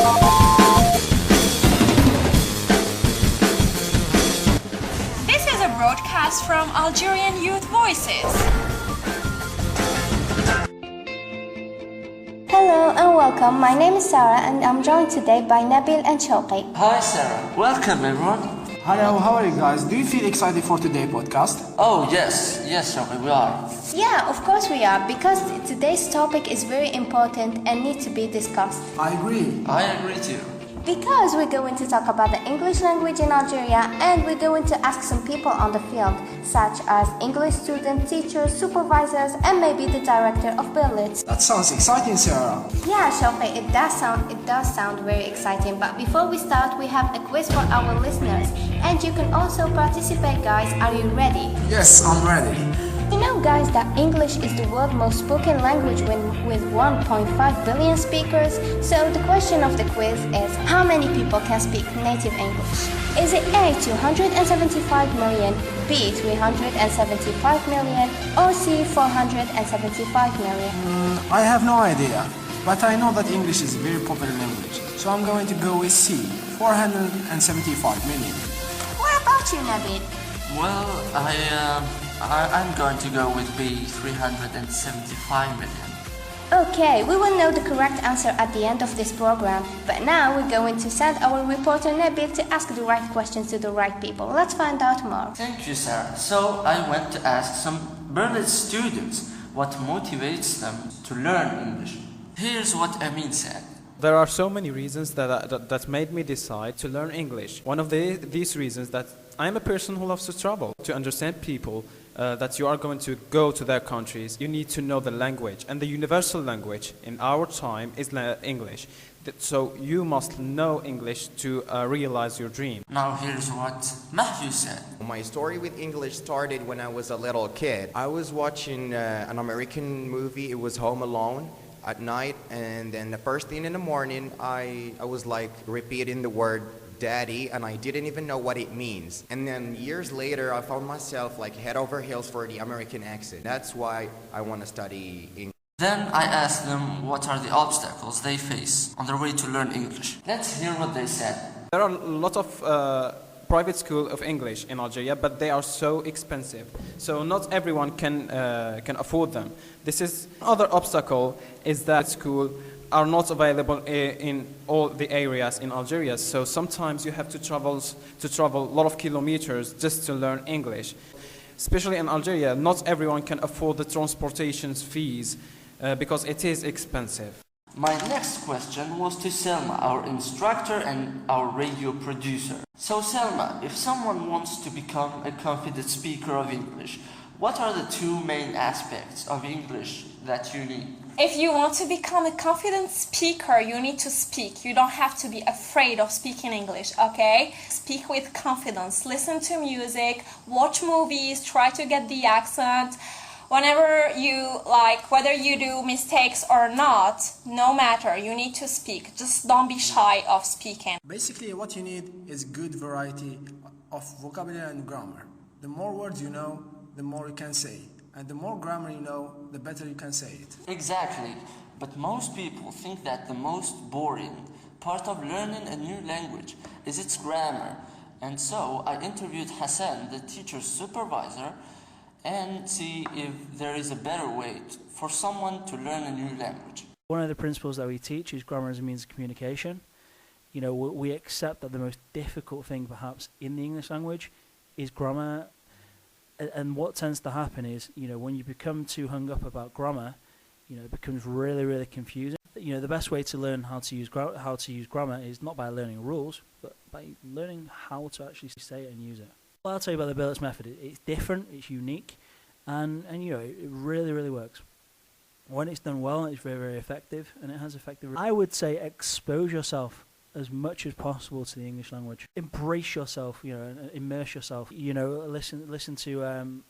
This is a broadcast from Algerian Youth Voices. Hello and welcome. My name is Sarah and I'm joined today by Nabil and Chawki. Hi Sarah, welcome everyone. Hello, how are you guys? Do you feel excited for today's podcast? Oh yes, Chawki, we are. Yeah, of course we are, because today's topic is very important and needs to be discussed. I agree. I agree too. Because we're going to talk about the English language in Algeria and we're going to ask some people on the field, such as English students, teachers, supervisors, and maybe the director of Berlitz. That sounds exciting, Sarah. Yeah, Chawki, it does sound very exciting. But before we start, we have a quiz for our listeners, and you can also participate, guys. Are you ready? Yes, I'm ready. You know, guys, that English is the world's most spoken language with 1.5 billion speakers. So the question of the quiz is, how many people can speak native English? Is it A, 275 million, B, 375 million, or C, 475 million? I have no idea, but I know that English is a very popular language. So I'm going to go with C, 475 million. What about you, Nabil? Well, I'm going to go with B, 375 million. Okay, we will know the correct answer at the end of this program, but now we're going to send our reporter Nabil to ask the right questions to the right people. Let's find out more. Thank you, Sarah. So I went to ask some Berlitz students what motivates them to learn English. Here's what Amine said. There are so many reasons that made me decide to learn English. One of these reasons that I'm a person who loves to travel. To understand people that you are going to go to their countries, you need to know the language. And the universal language in our time is English. So you must know English to realize your dream. Now here's what Mahyou said. My story with English started when I was a little kid. I was watching an American movie. It was Home Alone at night, and then the first thing in the morning I was like repeating the word daddy, and I didn't even know what it means. And then years later I found myself like head over heels for the American accent. That's why I want to study English. Then I asked them what are the obstacles they face on their way to learn English. Let's hear what they said. There are a lot of private schools of English in Algeria, but they are so expensive. So not everyone can afford them. This is other obstacle is that school are not available in all the areas in Algeria. So sometimes you have to travel a lot of kilometers just to learn English. Especially in Algeria, not everyone can afford the transportation fees because it is expensive. My next question was to Selma, our instructor and our radio producer. So Selma, if someone wants to become a confident speaker of English, what are the two main aspects of English that you need? If you want to become a confident speaker, you need to speak. You don't have to be afraid of speaking English, okay? Speak with confidence, listen to music, watch movies, try to get the accent. Whenever you like, whether you do mistakes or not, no matter, you need to speak. Just don't be shy of speaking. Basically, what you need is good variety of vocabulary and grammar. The more words you know, the more you can say. And the more grammar you know, the better you can say it. Exactly. But most people think that the most boring part of learning a new language is its grammar. And so I interviewed Hassan, the teacher's supervisor, and see if there is a better way for someone to learn a new language. One of the principles that we teach is grammar as a means of communication. You know, we accept that the most difficult thing perhaps in the English language is grammar. And what tends to happen is, you know, when you become too hung up about grammar, you know, it becomes really, really confusing. You know, the best way to learn how to use grammar is not by learning rules, but by learning how to actually say it and use it. Well, I'll tell you about the Berlitz method. It's different, it's unique, and you know, it really, really works. When it's done well, it's very, very effective, and it has effective. I would say expose yourself as much as possible to the English language. Embrace yourself, you know, and immerse yourself. You know, listen to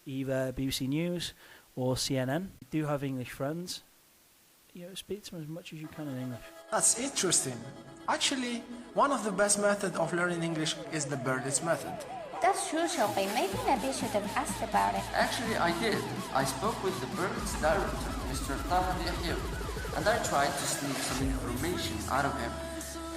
either BBC News or CNN. If you do have English friends, you know, speak to them as much as you can in English. That's interesting. Actually, one of the best methods of learning English is the Berlitz method. That's true, Chawki. Maybe Nabil should have asked about it. Actually, I did. I spoke with the Berlitz director, Mr. Tahar, Yahiaoui, and I tried to sneak some information out of him.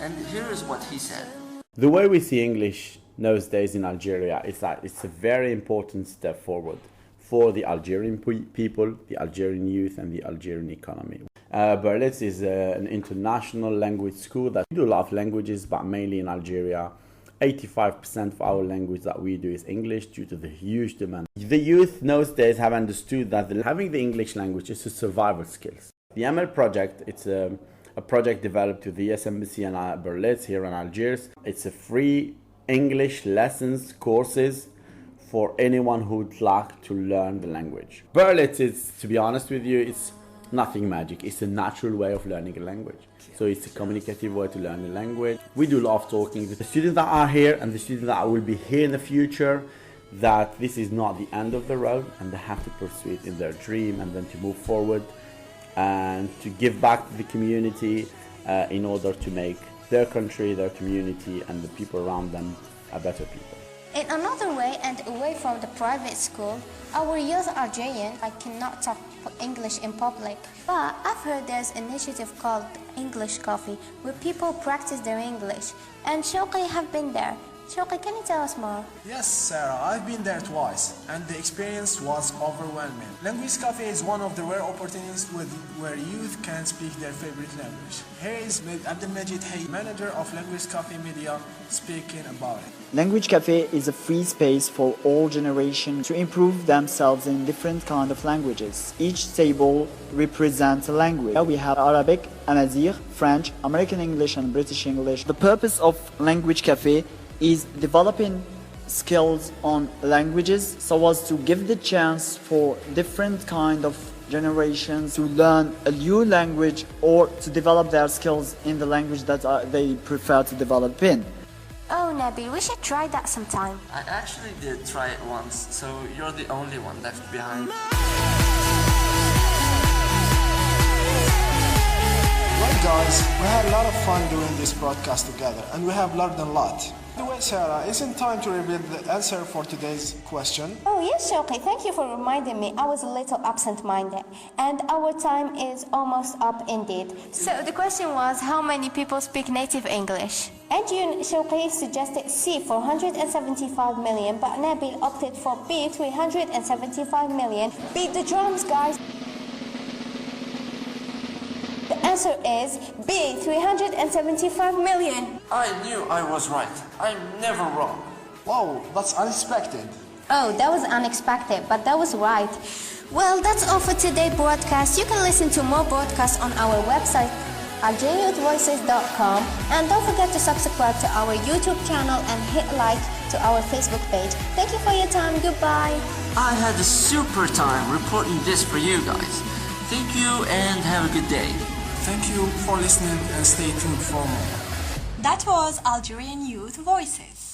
And here is what he said. The way we see English nowadays in Algeria is that it's a very important step forward for the Algerian people, the Algerian youth, and the Algerian economy. Berlitz is an international language school that we do a lot of languages, but mainly in Algeria. 85% of our language that we do is English due to the huge demand. The youth nowadays have understood that having the English language is a survival skill. The ML project, it's a project developed with the US Embassy and Berlitz here in Algiers. It's a free English lessons, courses for anyone who would like to learn the language. Berlitz is, to be honest with you, it's nothing magic. It's a natural way of learning a language. So it's a communicative way to learn a language. We do a lot of talking with the students that are here and the students that will be here in the future, that this is not the end of the road and they have to pursue it in their dream and then to move forward and to give back to the community in order to make their country, their community and the people around them a better people. In another way and away from the private school, our youth Algerian, I cannot talk English in public, but I've heard there's an initiative called English Coffee where people practice their English, and Chawki have been there. Chawki, can you tell us more? Yes, Sarah, I've been there twice, and the experience was overwhelming. Language Cafe is one of the rare opportunities where youth can speak their favorite language. Here is Abdelmadjid, Hayi, manager of Language Cafe Media, speaking about it. Language Cafe is a free space for all generations to improve themselves in different kinds of languages. Each table represents a language. We have Arabic, Amazigh, French, American English, and British English. The purpose of Language Cafe is developing skills on languages so as to give the chance for different kind of generations to learn a new language or to develop their skills in the language that they prefer to develop in. Oh, Nabil, we should try that sometime. I actually did try it once, so you're the only one left behind. Well guys, we had a lot of fun doing this broadcast together and we have learned a lot. By the way, Sarah, isn't time to reveal the answer for today's question? Oh yes, Chawki, thank you for reminding me. I was a little absent-minded, and our time is almost up indeed. So the question was, how many people speak native English? And you, Chawki, suggested C, 475 million, but Nabil opted for B, 375 million. Beat the drums, guys. The answer is B, 375 million. I knew I was right. I'm never wrong. Wow, that's unexpected. Oh, that was unexpected, but that was right. Well, that's all for today's broadcast. You can listen to more broadcasts on our website, algerianvoices.com, and don't forget to subscribe to our YouTube channel and hit like to our Facebook page. Thank you for your time. Goodbye. I had a super time reporting this for you guys. Thank you and have a good day. Thank you for listening and stay tuned for more. That was Algerian Youth Voices.